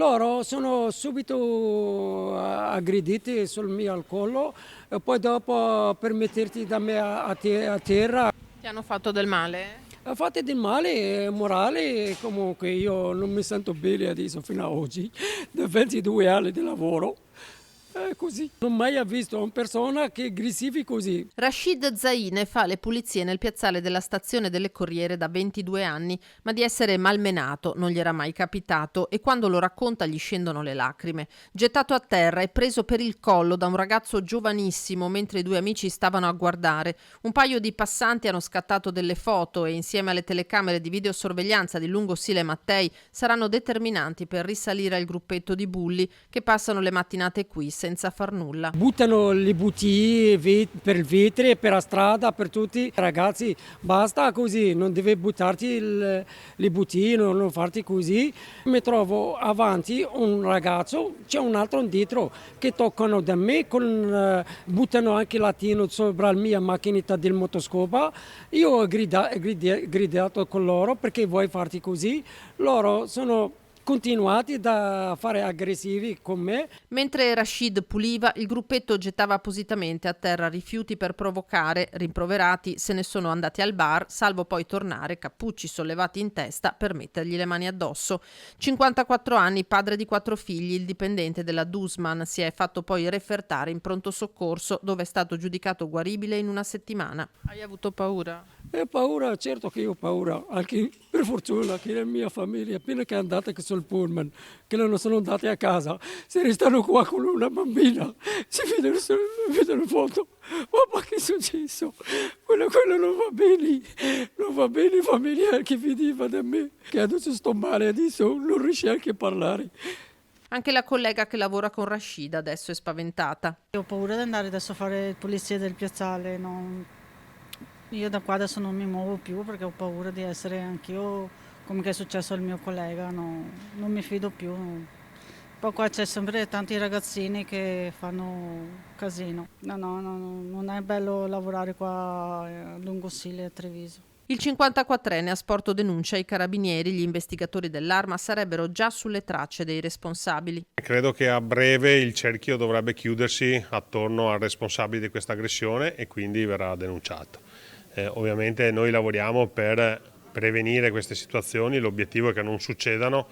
loro sono subito aggrediti sul mio collo e poi dopo per metterti da me a terra. Ti hanno fatto del male? Fate del male morale, comunque io non mi sento bene adesso fino ad oggi, da 22 anni di lavoro. È così. Non ho mai visto una persona che aggressivi così. Rashid Zaine fa le pulizie nel piazzale della stazione delle Corriere da 22 anni, ma di essere malmenato non gli era mai capitato e quando lo racconta gli scendono le lacrime. Gettato a terra e preso per il collo da un ragazzo giovanissimo mentre i due amici stavano a guardare. Un paio di passanti hanno scattato delle foto e insieme alle telecamere di videosorveglianza di Lungo Sile Mattei saranno determinanti per risalire al gruppetto di bulli che passano le mattinate qui senza far nulla. Buttano le bottiglie per il vetro, per la strada, per tutti. Ragazzi, basta così, non devi buttarti le bottiglie, non farti così. Mi trovo avanti un ragazzo, c'è un altro dietro che toccano da me, buttano anche latino sopra la mia macchinetta del motoscopa. Io ho gridato con loro perché vuoi farti così. Loro sono continuati da fare aggressivi con me. Mentre Rashid puliva, il gruppetto gettava appositamente a terra rifiuti per provocare. Rimproverati se ne sono andati al bar, salvo poi tornare, cappucci sollevati in testa, per mettergli le mani addosso. 54 anni, padre di 4 figli, il dipendente della Dusman si è fatto poi refertare in pronto soccorso, dove è stato giudicato guaribile in una settimana. Hai avuto paura? E paura, certo che io ho paura, anche per fortuna che la mia famiglia, appena che è andata sul pullman, che non sono andati a casa, se restano qua con una bambina, si vedono foto, ma che è successo? Quello non va bene, il familiare che veniva da me, che adesso sto male, adesso non riesce anche a parlare. Anche la collega che lavora con Rashid adesso è spaventata. Ho paura di andare adesso a fare pulizia del piazzale, io da qua adesso non mi muovo più perché ho paura di essere anch'io come che è successo al mio collega, non mi fido più. Poi qua c'è sempre tanti ragazzini che fanno casino. No, non è bello lavorare qua a Lungosile a Treviso. Il 54enne ha sporto denuncia ai carabinieri. Gli investigatori dell'Arma sarebbero già sulle tracce dei responsabili. Credo che a breve il cerchio dovrebbe chiudersi attorno al responsabile di questa aggressione e quindi verrà denunciato. Ovviamente noi lavoriamo per prevenire queste situazioni, l'obiettivo è che non succedano,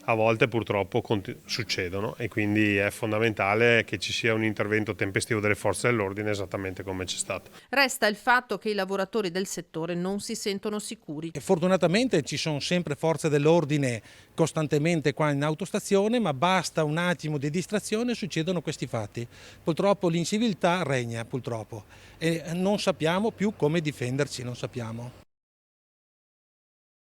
a volte purtroppo succedono e quindi è fondamentale che ci sia un intervento tempestivo delle forze dell'ordine esattamente come c'è stato. Resta il fatto che i lavoratori del settore non si sentono sicuri. E fortunatamente ci sono sempre forze dell'ordine costantemente qua in autostazione, ma basta un attimo di distrazione e succedono questi fatti. Purtroppo l'inciviltà regna, purtroppo, e non sappiamo più come difenderci, non sappiamo.